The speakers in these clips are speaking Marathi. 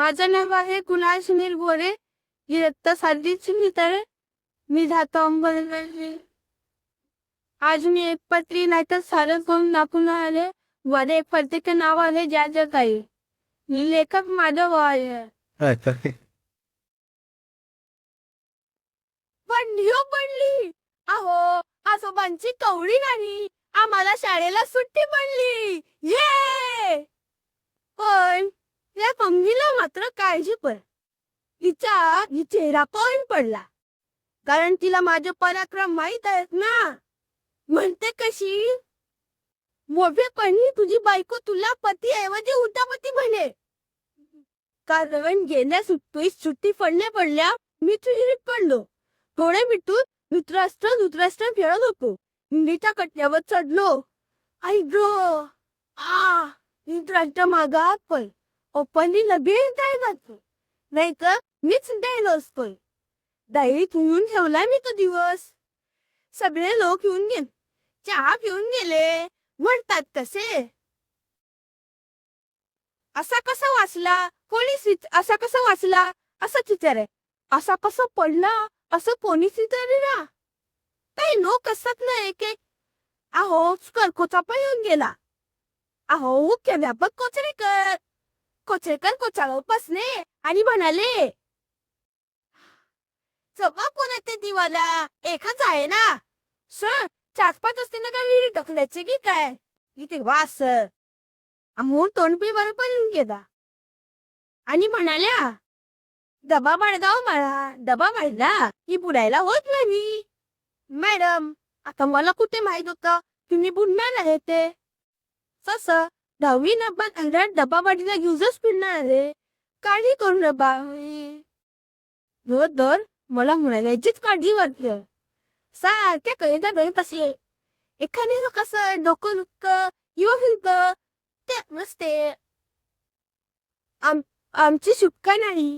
माझं नाव आहे कुणाल सुनील गोरे. इयत्ता 7वीची मित्र. मी राहतो अंबरनाथी. आज मी एक पत्री नाहीतर सारं करून दाखवून आले. वर एक पत्रिका नाव आहे ज्या काही. लेखक माधव आहे. पडली. अहो आजोबांची कवडी नाही. आम्हाला शाळेला सुट्टी पडली. ये पण या मम्मीला मात्र काळजी पण. हिचा चेहरा पण पडला. कारण तिला माझे पराक्रम माहित आहेत ना. म्हणते कशी, मोठेपणी तुझी बायको तुला पतीऐवजी उठापती म्हणे. कारण गेल्या सुट्टी पडल्या मी तुझी पडलो. थोडे मिटून धृतराष्ट्र फिरत होतो. इंडीच्या कट्ट्यावर चढलो. आई गो धृतराष्ट्र मागात पण ओपनली लगेच द्यायला नाही तर मीच द्यायला असतोय. डायरी ठेवून ठेवलाय मी तो दिवस. सगळे लोक येऊन गेले, चहा पिऊन गेले. म्हणतात कसे, असा कसा वाचला कोणी, असा कसा वाचला असंच विचारे. असा कसा पडला असं कोणीच विचारे ना. काही लोक असतात ना एक एक. अहो कर्कोचा पण येऊन गेला. अहो मुख्याध्यापक कोचरेकर कोचावर बसले आणि म्हणाले, सभा कोण दिवाला एकच आहे ना सर. 4-5 असते ना काय विहिरी ढकलायचे की काय. इथे वास अमोल तोंडपी बरोबर येऊन गेला आणि म्हणाल्या, डबा बाळगाव मला. डबा बाळला की बुडायला होत नाही. मॅडम आता मला कुठे माहित होतं तुम्ही बुडणार आहे ते. तसं 10वी नंबर डबा बाडीला युजच फिरणार आहे. काळजी करू नका. दर मला म्हणायचीच काळजी वाटली. सारख्या कळीचा गणित असे. एखाद्याचं कसं डोकं दुखतं किंवा फिरतं ते नसते. आमची सुटका नाही.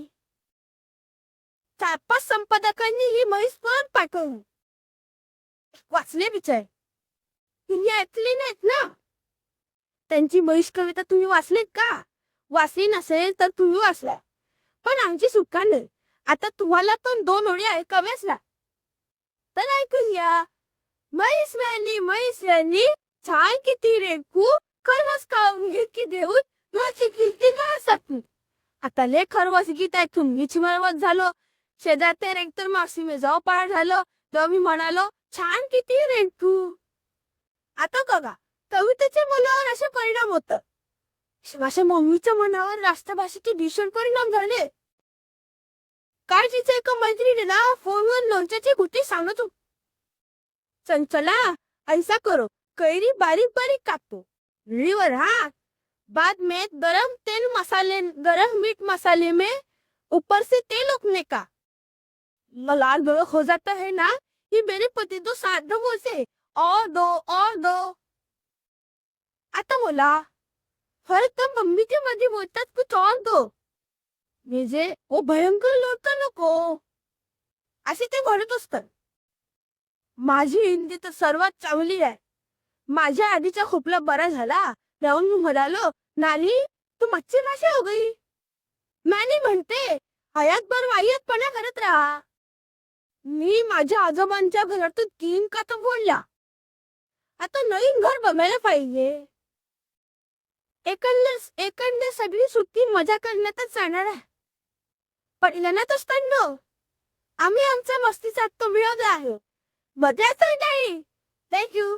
4-5 संपादकांनी ही म्हैस पण पाठवून वाचले विचार. तुम्ही ऐकली नाहीत ना. त्यांची म्हैस कविता तुम्ही वाचलीत का. वाचली नसेल तर तुम्ही वाचला. पण आमची सुटका नाही. आता तुम्हाला पण 2 ओळी ऐकाव्याच लागतात. तर ऐकूया. म्हैस व्याली छान किती रेखू खरवस खाऊन घेतली देऊन माझी किती का. आता ले खरवस गीत ऐकून मीच मरवत झालो. शेजारते रेखतर मावशी मी जाऊ पार झालो. तेव्हा मी म्हणालो, छान किती रेखू. आता बघा कवितेच्या मनावर असे परिणाम होतात. माझ्या मम्मीच्या मनावर राष्ट्रभाषेचे भीषण परिणाम झाले. काय तिचे एका मैत्रिणीला फोनवर लोणच्याची गुटी सांगत होती. चंचला ऐसा करो, कैरी बारीक बारीक कापतो, रीवर हाथ, बाद में गरम मीठ मसाले में ऊपर से तेल उगने का. लाल बड़ा हो जाता है ना. ये मेरे पति तो साधनों से और दो. आता बोला फरक तर मम्मीच्या मध्ये बोलतात कुछ और दो. म्हणजे ओ भयंकर लोटं नको असे ते म्हणत असतात. माझी हिंदी तर सर्वात चांगली आहे. माझ्या आधीचा खोकला बरा झाला तेव्हा मी म्हणालो, नानी तू मच्छी भाषा हो गई. नानी म्हणते, हयात भर वाह्यातपणा करत राहा. मी माझ्या आजोबांच्या घरातून 3 का तर बोलला. आता नवीन घर बघायला पाहिजे. एकंदर सगळी सुट्टी मजा करण्यातच जाणार आहे. पहिल्यांदाच असताना आम्ही आमच्या मस्तीचा तो मिळवला आहे. मजाच नाही. थँक्यू.